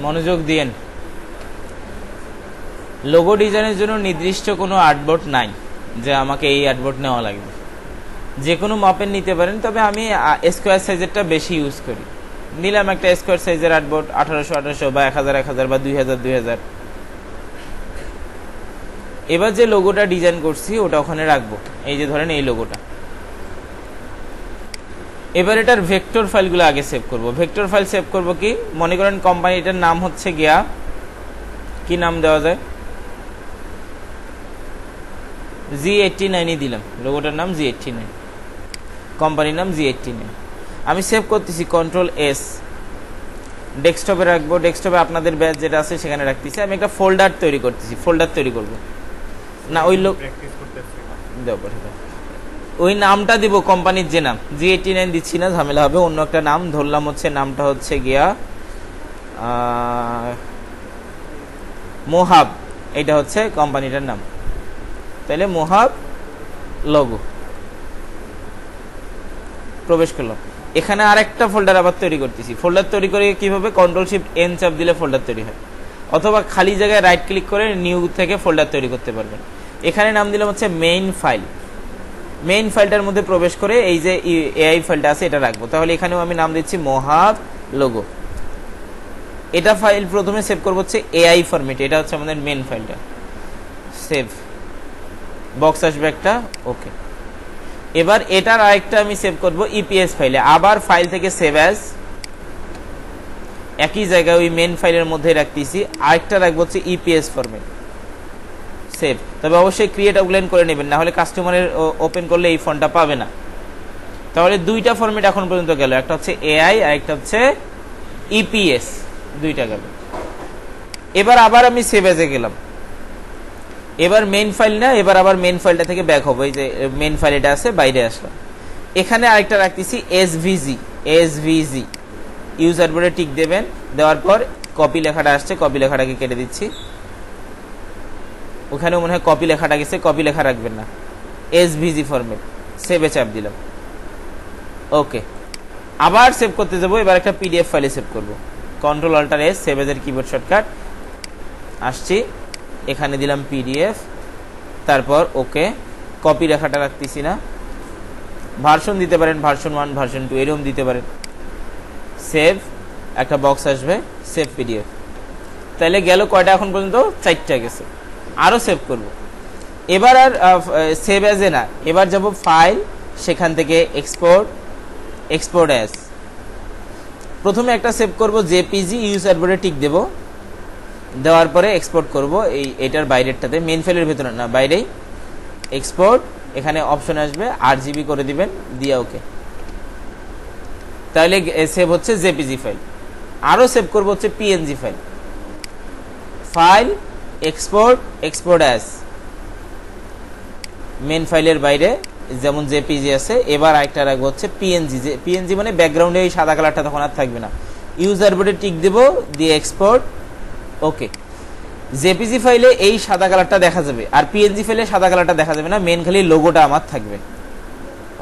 মনোযোগ দিয়েন। লোগো ডিজাইনের জন্য নির্দিষ্ট কোনো আর্টবোর্ড নাই যে আমাকে এই আর্টবোর্ড নেওয়া লাগবে, যে কোনো মাপের নিতে পারেন, তবে আমি স্কোয়ার সাইজেরটা বেশি ইউজ করি। নিলাম একটা স্কোয়ার সাইজের আর্টবোর্ড 1800 বা 1000 বা 2000। এবার যে লোগোটা ডিজাইন করছি ওটা ওখানে রাখবো, এই যে ধরেন এই লোগোটা। এবার এটার ভেক্টর ফাইলগুলো আগে সেভ করব। ভেক্টর ফাইল সেভ করব কি, মনে করেন কোম্পানিটার নাম হচ্ছে গিয়া, কি নাম দেওয়া যায়, G89 দিলাম, লোগোটার নাম G89, কোম্পানির নাম G89। আমি সেভ করতেছি Ctrl+S, ডেস্কটপে রাখবো। ডেস্কটপে আপনাদের ব্যাচ যেটা আছে সেখানে রাখতেছি। আমি একটা ফোল্ডার তৈরি করতেছি, ফোল্ডার তৈরি করব না, ওই ওই নামটা দিব কোম্পানির যে নাম, G89 দিচ্ছি না, ঝামেলা হবে, অন্য একটা নাম ধরলাম, হচ্ছে নামটা হচ্ছে গিয়া মোহাব, এটা হচ্ছে কোম্পানিটার নাম, তাহলে মোহাব লোগো। প্রবেশ করলাম, এখানে আরেকটা ফোল্ডার আবার তৈরি করতেছি। ফোল্ডার তৈরি করে কিভাবে, Ctrl+Shift+N চাপ দিলে ফোল্ডার তৈরি হয়, অথবা খালি জায়গায় রাইট ক্লিক করে নিউ থেকে ফোল্ডার তৈরি করতে পারবেন। এখানে নাম দিলাম হচ্ছে মেইন ফাইল। মেইন ফাইলটার মধ্যে প্রবেশ করে এই যে এআই ফাইলটা আছে এটা রাখবো, তাহলে এখানেও আমি নাম দিচ্ছি মোহাব লোগো। এটা ফাইল প্রথমে সেভ করবো হচ্ছে এআই ফরম্যাটে, এটা হচ্ছে আমাদের মেইন ফাইলটা। সেভ, বক্স আসবে একটা, ওকে। এবার এটার আরেকটা আমি সেভ করব ইপিএস ফাইলে, আবার ফাইল থেকে সেভ অ্যাজ, একই জায়গায় ওই মেইন ফাইলের মধ্যে রাখতেছি। আরেকটা রাখবো হচ্ছে ইপিএস ফরম্যাট, সেভ। তবে অবশ্যই ক্রিয়েট আউটলাইন করে নেবেন, না হলে কাস্টমারের ওপেন করলে এই ফন্টটা পাবে না। তাহলে দুইটা ফরম্যাট এখন পর্যন্ত গেল, একটা হচ্ছে এআই আর একটা হচ্ছে ইপিএস, দুইটা গেল। এবার আবার আমি সেভ অ্যাজে গেলাম, এবার মেইন ফাইল না, এবার আবার মেইন ফাইলটা থেকে ব্যাক হবো, এই যে মেইন ফাইল এটা আছে, বাইরে আসলাম। এখানে আরেকটা রাখতেছি এসভিজি, ইউজার বোর্ডে টিক দেবেন, দেওয়ার পর কপি লেখাটা আসছে, কপি লেখাটাকে কেটে দিচ্ছি। ওখানে মনে হয় কপি লেখাটা গেছে, কপি লেখা রাখবেন না, এসভিজি ফরম্যাট, সেভে চাপ দিলাম, ওকে। আবার সেভ করতে যাবো, এবার একটা পিডিএফ ফাইলে সেভ করব, Ctrl+Alt+S, সেভ এজের কিবোর্ড শর্টকাট, আসছি, এখানে দিলাম পিডিএফ, তারপর ওকে। কপি লেখাটা রাখতেছি না, ভার্সন দিতে পারেন, ভার্সন 1, ভার্সন 2 এরকম দিতে পারেন। সেভ, একটা বক্স আসবে, সেভ পিডিএফ। তাহলে গেল কয়টা এখন পর্যন্ত, 4টা গেছে। আরো সেভ করব, এবার আর সেভ অ্যাজে না, এবার যাব ফাইল, সেখান থেকে এক্সপোর্ট অ্যাজ। প্রথমে একটা সেভ করব জেপিজি, ইউজার বোর্ডে টিক দেব, দেওয়ার পরে এক্সপোর্ট করব এটার বাইরেরটাতে, মেইন ফাইলের ভেতরে না, বাইরেই এক্সপোর্ট। এখানে অপশন আসবে আরজিবি করে দিবেন, দিয়ে ওকে। তাহলে সেভ হচ্ছে জেপিজি ফাইল। আরো সেভ করব হচ্ছে PNG file, file export as, main ফাইলের বাইরে যেমন জেপিজি আছে। এবার আরেকটা রাখবো হচ্ছে পিএনজি মানে ব্যাকগ্রাউন্ডে এই সাদা কালারটা তখন আর থাকবে না, ইউজার বোর্ডে টিক দেব, দিয়ে এক্সপোর্ট, ওকে। জেপিজি ফাইলে এই সাদা কালারটা দেখা যাবে, আর পিএনজি ফাইলে সাদা কালারটা দেখা যাবে না, মেইন খালি লোগোটা আমার থাকবে,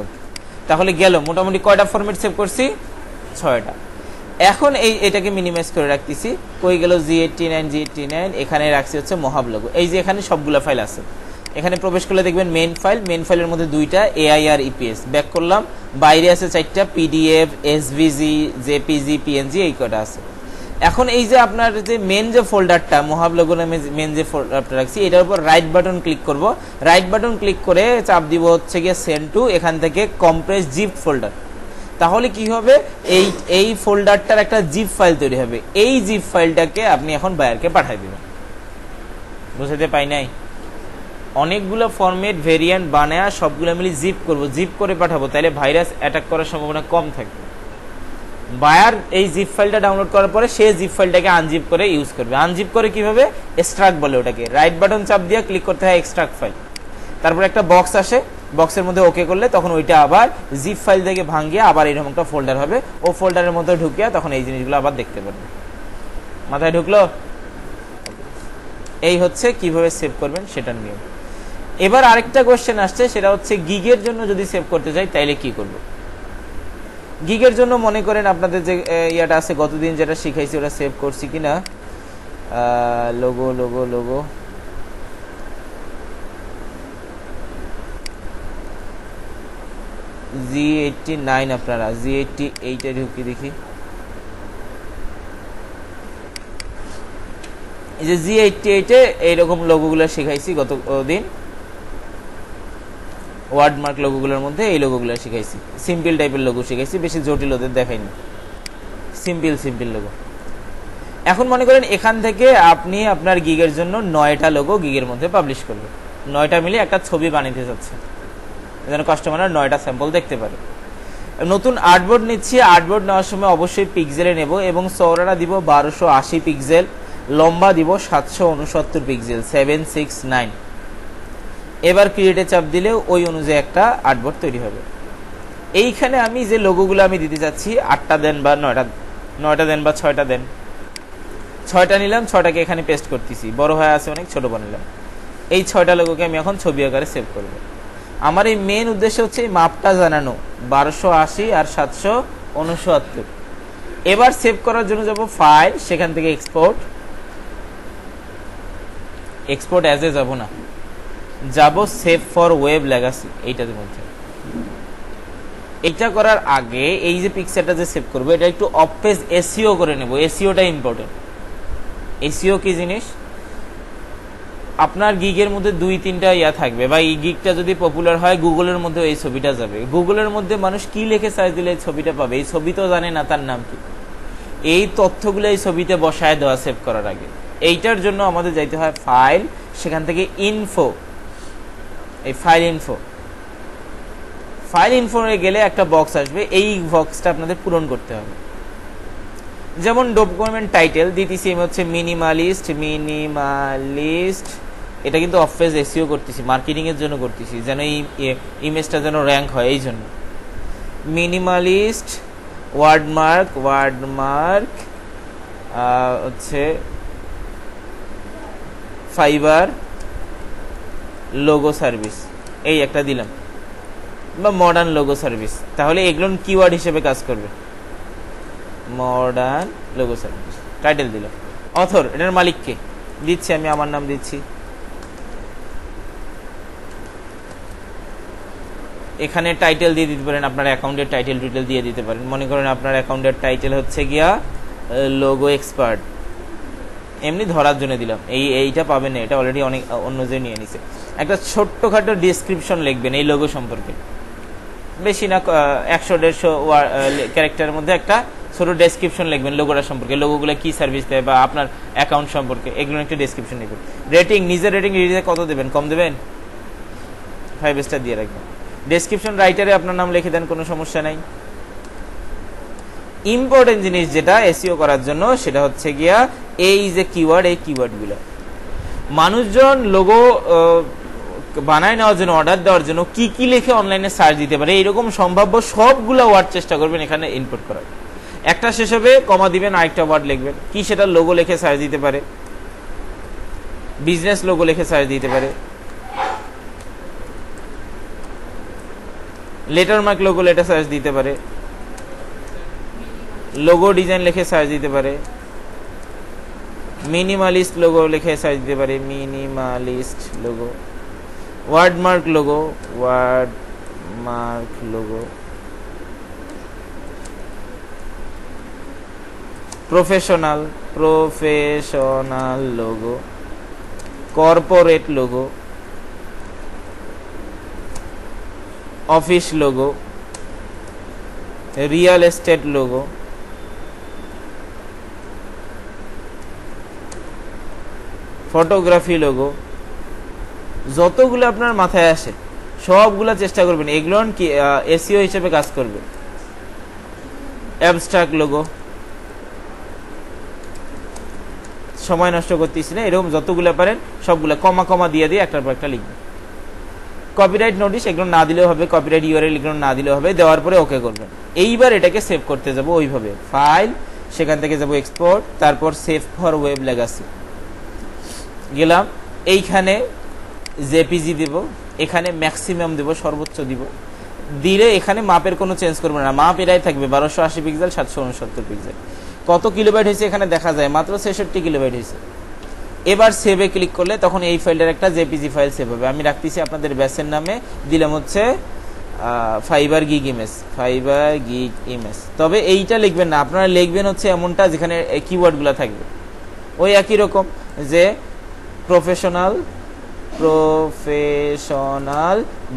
ওকে। তাহলে গেল মোটামুটি কয়টা ফরম্যাট সেভ করছি, 6টা। এখন এটাকে মিনিমাইজ করে রাখতেছি, কই গেল G89, এখানে রাখছি হচ্ছে মোহাব লোগো। এই যে এখানে সবগুলা ফাইল আছে, এখানে প্রবেশ করলে দেখবেন মেইন ফাইলের মধ্যে 2টা এআই আর ইপিএস। ব্যাক করলাম, বাইরে আছে 4টা, পিডিএফ, এসভিজি, জেপিজি, পিএনজি, এই কয়টা আছে। এখন এই যে আপনার যে মেন যে ফোল্ডারটা মোহাব লোগো নামে মেন যে ফোল্ডারটা রাখছি, এটার উপর রাইট বাটন ক্লিক করব, রাইট বাটন ক্লিক করে চাপ দিব হচ্ছে গিয়ে সেন্ড টু, এখান থেকে কম্প্রেস জিপ ফোল্ডার। তাহলে কি হবে, এই ফোল্ডারটার একটা জিপ ফাইল তৈরি হবে, এই জিপ ফাইলটাকে আপনি এখন বায়ারকে পাঠিয়ে দিবেন। বুঝতে পাই নাই, অনেকগুলো ফরম্যাট ভেরিয়েন্ট বানায় সবগুলো মিলে জিপ করব, জিপ করে পাঠাবো, তাহলে ভাইরাস অ্যাটাক করার সম্ভাবনা কম থাকবে। বায়ার এই জিপ ফাইলটা ডাউনলোড করার পরে সে জিপ ফাইলটাকে আনজিপ করে ইউজ করবে। আনজিপ করে কিভাবে, এক্সট্রাক্ট বলে ওটাকে, রাইট বাটন চাপ দিয়ে ক্লিক করতে হয় এক্সট্রাক্ট ফাইল, তারপর একটা বক্স আসে, বক্সের মধ্যে ওকে করলে তখন ওইটা আবার জিপ ফাইল থেকে ভাঙিয়ে আবার এরকম একটা ফোল্ডার হবে, ও ফোল্ডারের মধ্যে ঢুকিয়ে তখন এই জিনিসগুলো আবার দেখতে পারবে। মাথায় ঢুকলো? এই হচ্ছে কিভাবে সেভ করবেন সেটার নিয়ম। এবার আরেকটা কোশ্চেন আসছে, সেটা হচ্ছে গিগের জন্য যদি সেভ করতে চাই তাইলে কি করব। গিগের জন্য মনে করেন আপনাদের যে ইয়াটা আছে গতদিন যেটা শিখাইছি ওটা সেভ করছি কিনা, লোগো লোগো লোগো Z89 আপনারা Z88 এ ঢুকি দেখি। এই যে Z88 এ এইরকম লোগোগুলো শিখাইছি গত দিন, ওয়ার্ডমার্ক লোগোগুলোর মধ্যে এই লোগোগুলো শিখাইছি, সিম্পল টাইপের লোগো শিখাইছি, বেশি জটিল ওদের দেখাইনি, সিম্পল লোগো। এখন মনে করেন এখান থেকে আপনি আপনার গিগের জন্য 9টা লোগো গিগের মধ্যে পাবলিশ করবেন, 9টা মিলে একটা ছবি বানাইতে যাচ্ছে যেন কাস্টমাররা 9টা স্যাম্পল দেখতে পারে। নতুন আর্টবোর্ড নিচ্ছি, আর্টবোর্ড নেওয়ার সময় অবশ্যই পিক্সেলে নেব এবং চওড়াটা দিব 1280 পিক্সেল, লম্বা দিব 769 পিক্সেল 769। এবার ক্রিয়েটে চাপ দিলে ওই অনুযায়ী একটা আর্টবোর্ড তৈরি হবে। এইখানে আমি যে লোগোগুলো আমি দিতে যাচ্ছি 8টা দেন বা 9টা দেন বা 6টা দেন, 6টা নিলাম, 6টাকে এখানে পেস্ট করতেছি, বড় হয়ে আছে অনেক, ছোট বানালাম। এই 6টা লোগোকে আমি এখন ছবি আকারে সেভ করব। আমার এই মেন উদ্দেশ্য হচ্ছে এই মাপটা জানানো 1280 আর 769। এবার সেভ করার জন্য যাব ফাইল, সেখান থেকে এক্সপোর্ট অ্যাজ এ যাব না, যাব সেভ ফর ওয়েব লেগাসি এইটার মধ্যে। এটা করার আগে এই যে পিকচারটা যে সেভ করবো এটা একটু অফ পেজ এসইও করে নেব। এসইওটা ইম্পর্টেন্ট। এসইও কি জিনিস? আপনার গিগের মধ্যে 2-3টা ইয়া থাকবে, বা এই গিগটা যদি পপুলার হয় গুগলের মধ্যে এই ছবিটা যাবে। গুগলের মধ্যে মানুষ কি লিখে সার্চ দিলে এই ছবিটা পাবে? এই ছবি তো জানে না তার নাম কি। এই তথ্যগুলো এই ছবিতে বসায় দেওয়া সেভ করার আগে। এইটার জন্য আমাদের যাইতে হয় ফাইল, সেখান থেকে ইনফো, এই ফাইল ইনফো গেলে একটা বক্স আসবে, এই বক্সটা আপনাদের পূরণ করতে হবে। যেমন ডকুমেন্ট টাইটেল দিতেছি আমি হচ্ছে মিনিমালিস্ট, এটা কিন্তু অফ পেজ এসইও করতেছি, মার্কেটিং এর জন্য করতেছি, যেন এই ইমেজটা যেন র্যাঙ্ক হয়, এই জন্য মিনিমালিস্ট। ওয়ার্ডমার্ক হচ্ছে ফাইবার লোগো সার্ভিস, এই একটা দিলাম, বা মডার্ন লোগো সার্ভিস। তাহলে এগুলো কিওয়ার্ড হিসেবে কাজ করবে। মডার্ন লোগো সার্ভিস টাইটেল দিলাম। অথর, এটার মালিককে দিচ্ছি আমি, আমার নাম দিচ্ছি। এখানে টাইটেল দিয়ে দিতে পারেন, আপনার অ্যাকাউন্টের টাইটেল দিয়ে দিতে পারেন। মনে করেন আপনার অ্যাকাউন্টের টাইটেল হচ্ছে গিয়া লোগো এক্সপার্ট, এমনি ধরার জন্য দিলাম। এইটা পাবেন না, এটা অলরেডি অনেক অন্য যে নিয়ে নিছে। একটা ছোট্টখাটো ডিসক্রিপশন লিখবেন এই লোগো সম্পর্কে, বেশি না, 100-150 ক্যারেক্টারের মধ্যে একটা ছোট ডেসক্রিপশন লিখবেন লোগোটা সম্পর্কে, লোগোগুলো কি সার্ভিস দেয় বা আপনার অ্যাকাউন্ট সম্পর্কে, এগুলো একটা ডেসক্রিপশন লিখবেন। রেটিং, নিজের রেটিং কত দেবেন? কম দেবেন, 5 স্টার দিয়ে রাখবেন। ডেসক্রিপশন রাইটারে আপনার নাম লিখে দেন, কোনো সমস্যা নাই। ইম্পর্টেন্ট জিনিস যেটা এসইও করার জন্য, সেটা হচ্ছে গিয়া এই যে কিওয়ার্ড, এই কিওয়ার্ডগুলো মানুষজন লোগো বানায় নেওয়ার জন্য, অর্ডার দেওয়ার জন্য কি কি লিখে অনলাইনে সার্চ দিতে পারে, এইরকম সম্ভাব্য সবগুলো ওয়ার্ড চেষ্টা করবেন এখানে ইনপুট করার। একটা শেষ হবে, কমা দিবেন, আরেকটা ওয়ার্ড লিখবেন। কি সেটা? লোগো লিখে সার্চ দিতে পারে, বিজনেস লোগো লিখে সার্চ দিতে পারে, লেটারমার্ক লোগো লেটে সার্চ দিতে পারে, লোগো ডিজাইন লিখে সার্চ দিতে পারে, মিনিমালিস্ট লোগো লিখে সার্চ দিতে পারে, minimalist logo, wordmark logo, professional logo, corporate logo, office logo, real estate logo, photography logo, যতগুলো আপনার মাথায় আসে সবগুলা চেষ্টা করবেন, এগুলো কি এসইও হিসেবে কাজ করবে। অ্যাবস্ট্রাক্ট লোগো, সময় নষ্ট করতেছি না, এরকম যতগুলো পারেন সবগুলা কমা কমা দিয়ে দিয়ে একটার পর একটা লিখবেন। কপিরাইট নোটিশ এগুলো না দিলেও হবে, কপিরাইট ইউআরএল এগুলো না দিলেও হবে, দেওয়ার পরে ওকে করবেন। এইবার এটাকে সেভ করতে যাব ওইভাবে, ফাইল, সেখান থেকে যাব এক্সপোর্ট, তারপর সেভ ফর ওয়েব লেগাসি গেলাম। এইখানে জেপিজি দেব, এখানে ম্যাক্সিমাম দেব, সর্বোচ্চ দিব, দিলে এখানে মাপের কোনো চেঞ্জ করবে না, মাপ এরাই থাকবে 1280 পিক্সেল 769 পিক্সেল। কত কিলোবাইট হয়েছে এখানে দেখা যায়, মাত্র 66 কিলোবাইট হয়েছে। এবার সেভে ক্লিক করলে তখন এই ফাইলটার একটা জেপিজি ফাইল সেভ হবে। আমি রাখতেছি আপনাদের ব্যাসের নামে, দিলাম হচ্ছে ফাইবার গিগ ইমেজ। তবে এইটা লিখবেন না, আপনারা লিখবেন হচ্ছে এমনটা যেখানে কিওয়ার্ডগুলো থাকবে ওই একই রকম, যে প্রফেশনাল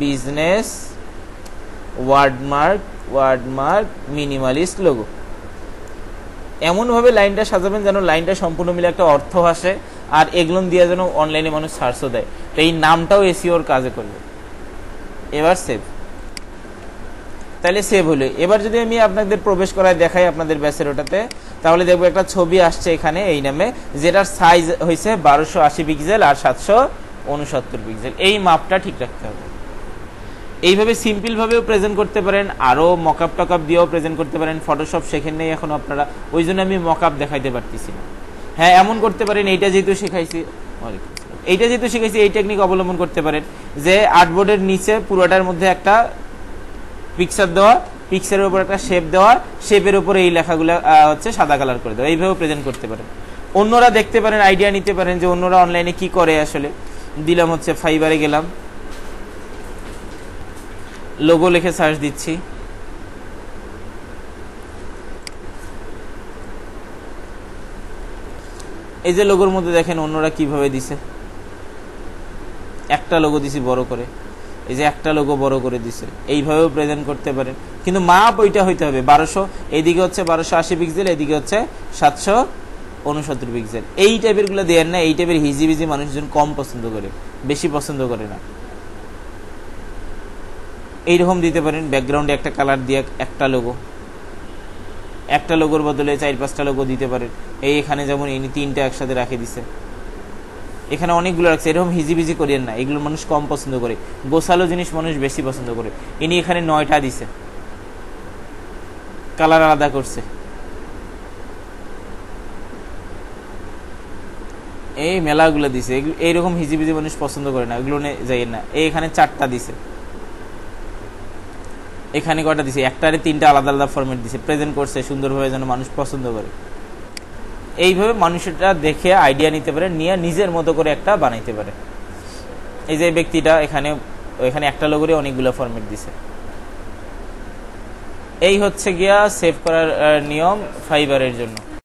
বিজনেস ওয়ার্ডমার্ক মিনিমালিস্ট লোগো। এমনভাবে লাইনটা সাজাবেন যেন লাইনটা সম্পূর্ণ মিলে একটা অর্থ আসে, আর এগুলো দিয়ে যেন অনলাইনে মানুষ সার্চও দেয়। তো এই নামটাও এসইওর কাজে করবে। এবার সেভ, তাহলে সেভ হলো। এবার যদি আমি আপনাদের প্রবেশ করায় দেখাই আপনাদের ব্যাসের ওটাতে, তাহলে দেখবো একটা ছবি আসছে এখানে এই নামে, যেটার সাইজ হয়েছে 1280 পিক্সেল আর 769 পিক্সেল। এই মাপটা ঠিক রাখতে হবে। এইভাবে সিম্পল ভাবেও প্রেজেন্ট করতে পারেন, আরো মকআপ টকআপ দিয়েও প্রেজেন্ট করতে পারেন। ফটোশপ শেখেন নেই এখন আপনারা, ওই জন্য আমি মকআপ দেখাইতে পারতেছি না। হ্যাঁ, এমন করতে পারেন, এইটা যেহেতু শিখাইছি এই টেকনিক অবলম্বন করতে পারেন, যে আর্টবোর্ডের নিচে পুরোটার মধ্যে একটা পিকচার দেওয়া, পিকচারের উপর একটা শেপ দেওয়া, শেপের উপরে এই লেখাগুলো হচ্ছে সাদা কালার করে দেওয়া। এইভাবে প্রেজেন্ট করতে পারেন। অন্যরা দেখতে পারেন, আইডিয়া নিতে পারেন যে অন্যরা অনলাইনে কি করে। আসলে দিলাম হচ্ছে ফাইবারে গেলাম, লোগো লিখে সার্চ দিচ্ছি, এই যে লোগোর মধ্যে দেখেন অন্যরা কিভাবে দিছে। একটা লোগো দিছি বড় করে, এই যে একটা লোগো বড় করে দিছে। এইভাবেও প্রেজেন্ট করতে পারেন, কিন্তু মাপ ওইটা হইতে হবে 1200, এইদিকে হচ্ছে 1280 পিক্সেল, এইদিকে হচ্ছে 769 পিক্সেল। এই টাইপের গুলো দেন না, এই টাইপের হিজিবিজি মানুষজন কম পছন্দ করে, বেশি পছন্দ করে না। এইরকম দিতে পারেন, ব্যাকগ্রাউন্ডে একটা কালার দিয়ে একটা লোগোর বদলে 4-5টা লোগো দিতে পারেন। এখানে যেমন ইনি 3টা একসাথে রাখে দিছে, এখানে অনেকগুলো রাখছে। এরকম হিজিবিজি করিয়েন না, এগুলো মানুষ কম পছন্দ করে, গোছালো জিনিস মানুষ বেশি পছন্দ করে। ইনি এখানে 9টা দিছে, কালার আলাদা করছে। এই মেলাগুলো দিছে, এইরকম হিজিবিজি মানুষ পছন্দ করে না, এগুলো যাই না। এখানে 4টা দিছে, এখানে কয়টা দিছে, একটারে 3টা আলাদা আলাদা ফরম্যাট দিছে, প্রেজেন্ট করছে সুন্দরভাবে যেন মানুষ পছন্দ করে। এইভাবে মানুষটা দেখে আইডিয়া নিতে পারে, নিয়ে নিজের মতো করে একটা বানাইতে পারে। এই যে ব্যক্তিটা এখানে একটা লোগোরে অনেকগুলো ফরম্যাট দিছে। এই হচ্ছে গিয়া সেভ করার নিয়ম ফাইবারের জন্য।